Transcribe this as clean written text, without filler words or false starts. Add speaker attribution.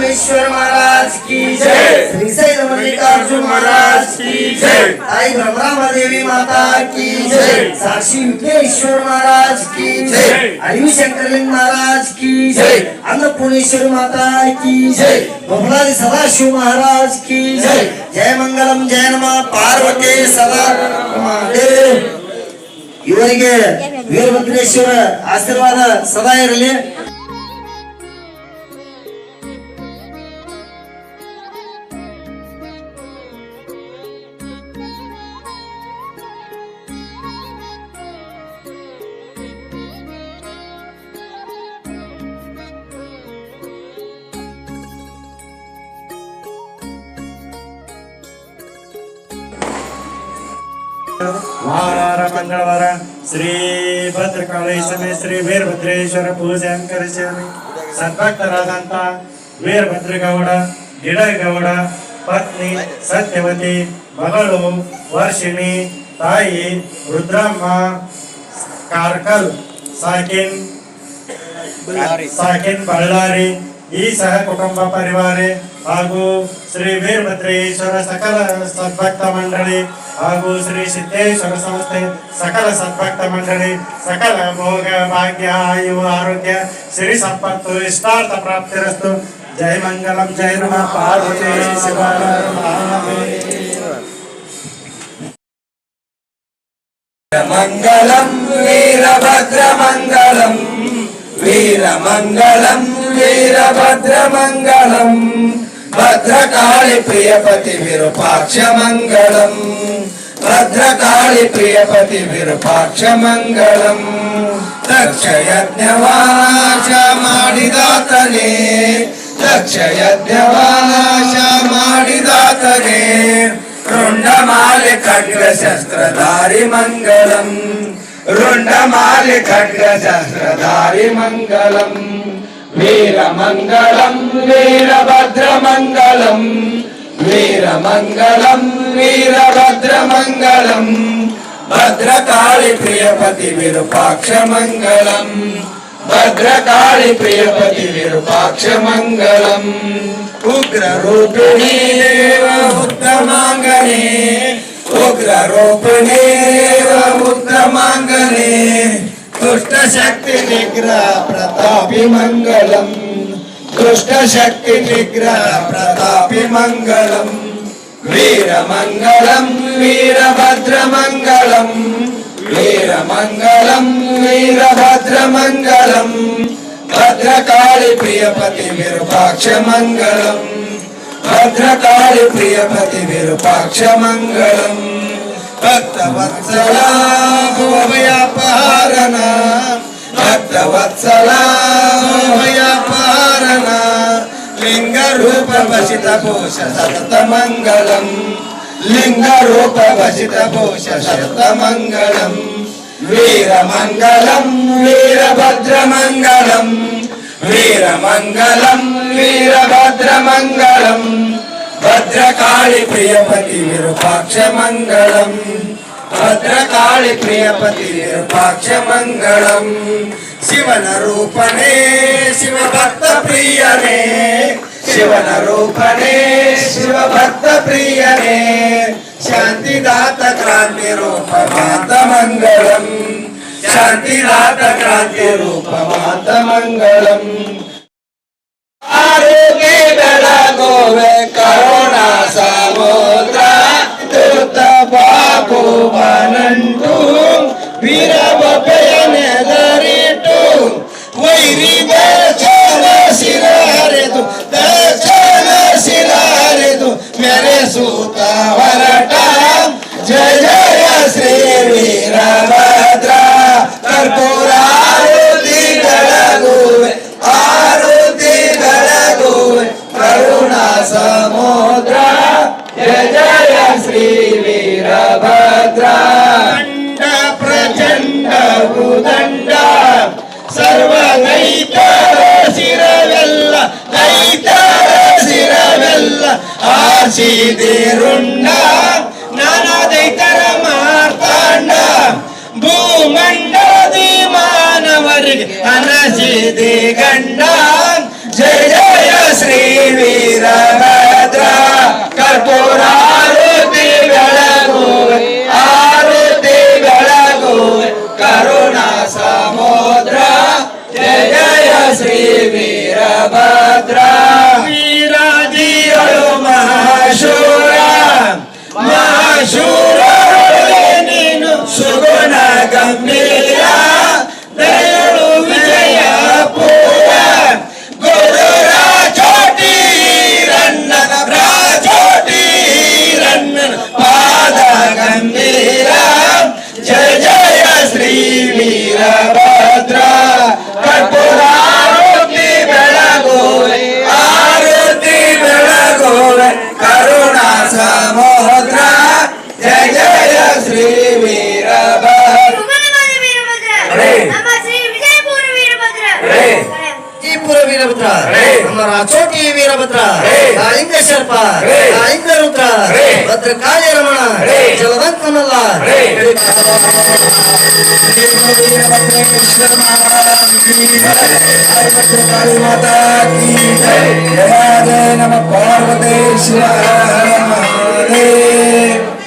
Speaker 1: रामेश्वर महाराज की जय, श्रीशैल मल्लिकार्जुन महाराज की जय, आई ब्रह्मादेवी माता की जय, साक्षी विघ्नेश्वर महाराज की जय, आयु शंकरलिंग महाराज की जय, अन्नपूर्णेश्वरी माता की जय, बबलादी सदाशिव महाराज की जय। जय मंगलम जय नमः पार्वती सदा महादेव। ಇವರಿಗೆ ವೀರಭದ್ರೇಶ್ವರ ಆಶೀರ್ವಾದ ಸದಾ ಇರಲಿ.
Speaker 2: ವಾರ ಮಂಗಳವಾರ ಶ್ರೀ ಭದ್ರಕಾಳಿ ಸಮೇತ ಶ್ರೀ ವೀರಭದ್ರೇಶ್ವರ ಪೂಜೆ ಕರೆಸಿದರು. ಸದ್ಭಕ್ತರಾದಂತ ವೀರಭದ್ರಗೌಡ ಗಿಡಗೌಡ ಪತ್ನಿ ಸತ್ಯವತಿ, ಮಗಳು ವರ್ಷಿಣಿ, ತಾಯಿ ರುದ್ರಮ್ಮ ಕಾರ್ಕಲ್, ಸಾಕಿನ್ ಬಳ್ಳಾರಿ, ಈ ಸಹ ಕುಟುಂಬ ಪರಿವಾರ ಹಾಗೂ ಶ್ರೀ ವೀರಭದ್ರೇಶ್ವರ ಸಕಲ ಸದ್ಭಕ್ತ ಮಂಡಳಿ ಹಾಗೂ ಶ್ರೀ ಸಿದ್ದೇಶ್ವರ ಸಂಸ್ಥೆ ಸಕಲ ಸದ್ಭಕ್ತ ಮಂಡಳಿ ಸಕಲ ಭೋಗ ಭಾಗ್ಯ ಆಯು ಆರೋಗ್ಯ ಸಿರಿ ಸಂಪತ್ತು ಇಷ್ಟಾರ್ಥ ಪ್ರಾಪ್ತಿರಸ್ತು. ಜಯ ಮಂಗಲಂ ಜಯ ನಮಃ ಪಾರ್ವತಿ ಶಿವ.
Speaker 3: ಮಂಗಲಂ ವೀರಭದ್ರ ಮಂಗಲಂ ವೀರಮಂಗಲಂ ವೀರಭದ್ರ ಮಂಗಲಂ ಭದ್ರಕಾಳಿ ಪ್ರಿಯಪತಿ ವಿರೂಪಾಕ್ಷ ಮಂಗಲಂ ಭದ್ರಕಾಳಿ ಪ್ರಿಯಪತಿ ವಿರೂಪಾಕ್ಷ ಮಂಗಲಂ. ದಕ್ಷಯಜ್ಞವಾನಾಶ ಮಾಡಿದಾತನೇ ದಕ್ಷಯಜ್ಞವಾನಾಶ ಮಾಡಿದಾತನೇ ರುಂಡಮಾಲೆ ಖಡ್ಗ ಶಸ್ತ್ರಧಾರಿ ಮಂಗಲಂ ರುಂಡಮಾಲೆ ಖಡ್ಗ ಶಸ್ತ್ರಧಾರಿ ಮಂಗಲಂ. ವೀರಮಂಗಲಂ ವೀರಭದ್ರ ಮಂಗಲಂ ವೀರಮಂಗಲಂ ವೀರಭದ್ರ ಮಂಗಲಂ ಭದ್ರಕಾಳಿ ಪ್ರಿಯಪತಿ ವಿರೂಪಾಕ್ಷ ಮಂಗಲಂ ಭದ್ರಕಾಳಿ ಪ್ರಿಯಪತಿ ವಿರೂಪಾಕ್ಷ ಮಂಗಲಂ. ಉಗ್ರ ರೂಪಿಣಿ ದೇವ ಉತ್ತಮಾಂಗನೇ ಉಗ್ರ ರೂಪಿಣಿ ದೇವ ಉತ್ತಮಾಂಗನೇ ದುಷ್ಟ ಶಕ್ತಿ ನಿಗ್ರಹ ಪ್ರತಾಪಿ ಮಂಗಲಂ ದುಷ್ಟ ಶಕ್ತಿ ನಿಗ್ರಹ ಪ್ರತಾಪಿ ಮಂಗಲಂ. ವೀರಮಂಗಲಂ ವೀರಭದ್ರ ಮಂಗಲಂ ವೀರಮಂಗಲಂ ವೀರಭದ್ರ ಮಂಗಲಂ ಭದ್ರಕಾಳಿ ಪ್ರಿಯಪತಿ ವಿರೂಪಾಕ್ಷ ಮಂಗಲಂ ಭದ್ರಕಾಳಿ ಪ್ರಿಯಪತಿ ವಿರೂಪಾಕ್ಷ ಮಂಗಲಂ. ಭಕ್ತವತ್ಸಲ ಭವಭಯಾಪಹಾರಣ ಭಕ್ತವತ್ಸಲ ಭವಭಯಾಪಹಾರಣ ಲಿಂಗ ರೂಪ ವಸಿತ ಭೂಷ ಸತತ ಮಂಗಲಂ ಲಿಂಗ ರೂಪ ವಸಿತ ಭೂಷ ಸತತ ಮಂಗಲಂ. ವೀರಮಂಗಲಂ ವೀರಭದ್ರ ಮಂಗಲಂ ವೀರಮಂಗಲಂ ವೀರಭದ್ರ ಮಂಗಲಂ ಭದ್ರಕಾಳಿ ಪ್ರಿಯಪತಿ ವಿರೂಪಾಕ್ಷ ಮಂಗಲಂ ಭದ್ರಕಾಳಿ ಪ್ರಿಯಪತಿ ವಿರೂಪಾಕ್ಷ ಮಂಗಲಂ. ಶಿವನ ರೂಪನೇ ಶಿವಭಕ್ತ ಪ್ರಿಯನೇ ಶಿವನ ರೂಪನೇ ಶಿವಭಕ್ತ ಪ್ರಿಯನೇ ಶಾಂತಿದಾತ ಕ್ರಾಂತಿ ರೂಪ ಮಾತ ಮಂಗಲಂ ಶಾಂತಿದಾತ ಕ್ರಾಂತಿ ರೂಪ ಮಾತ ಮಂಗಲಂ. ಆರೋಗ್ಯ ಬೆಳಗೋವೆ ಕರುಣಾ ಸಮುದ್ರ ದುತ ಬಾಬು ಬನಂಟು ವೀರಬೆಯನೆದರಿಟು ವೈರಿ ದರ್ಶನ ಶಿರಹರಿದು ದರ್ಶನ ಶಿರಹರಿದು ಮೆರೆಸೂತ ಹೊರಟ ಜಯ ಜಯ ಶ್ರೀ ವೀರಭದ್ರ ಕರ್ಪೂರ ಆರುತಿ ಬೆಳಗುವೆ ಆರುತಿ ಬೆಳಗುವೆ ಕರುಣಾ ಸಮುದ್ರ ಜಯ ಜಯ ಶ್ರೀ ವೀರಭದ್ರ. ದಂಡ ಪ್ರಚಂಡ ಭೂದಂಡ ಸರ್ವಗೈತರ ಶಿರವೆಲ್ಲ ಗೈತರ ಶಿರವೆಲ್ಲ ಆಶಿದಿರುಂಡ ನಾನಾ ದೈತರ ಮಾರ್ತಾಂಡ ಭೂಮಂಡಲದಿ ಮಾನವರಿಗೆ ಅನಸಿದಿ ಗಂಡ ಜಯ ಜಯ ಶ್ರೀ ವೀರಭದ್ರ ಕರ್ಪೂರಾರುತಿ ಬೆಳಗುವೆ ಆರುತಿ ಬೆಳಗುವೆ ಕರುಣಾ ಸಮುದ್ರ ಜಯ ಜಯ ಶ್ರೀ ವೀರಭದ್ರ ವೀರಾಜಿಗಳು ಮಹಾಶೂರ ಮಹಾಶೂರ ನೀನು ಸುಗುಣ ಗಂಭೀರ ದಯಳು ವಿಜಯ ಪೂರ ಗುರು ರಾಜೋಟಿ ರನ್ನನ ರಾಜೋಟಿ ರನ್ನನ ಪಾದ ಗಂಭೀರ ಜಯ ಜಯ ಶ್ರೀ ವೀರಭದ್ರ ಕರ್ಪೂರಾರುತಿ ಬೆಳಗುವೆ ಆರುತಿ ಬೆಳಗುವೆ ಕರುಣಾ ಸಮುದ್ರ ಜಯ ಜಯ ಶ್ರೀ ವೀರಭದ್ರ
Speaker 4: ನಮ್ಮ ಶ್ರೀ ವಿಜಯಪುರ ವೀರಭದ್ರ
Speaker 1: ವಿಜಯಪುರ ವೀರಭದ್ರ ನಮ್ಮ ರಾಚೋಟಿ ವೀರಭದ್ರ ಕಾಳಿಂಗ ಸರ್ಪ ಕಾಳಿಂಗ ರುದ್ರ ಭದ್ರಕಾಳಿ ರಮಣ ಜಲವಂತ ಮಲ್ಲ
Speaker 3: वीरभद्रेश्वर महाराज की जय भद्रकाली माता की जय जय नमः पार्वती शिव हर हर महादेव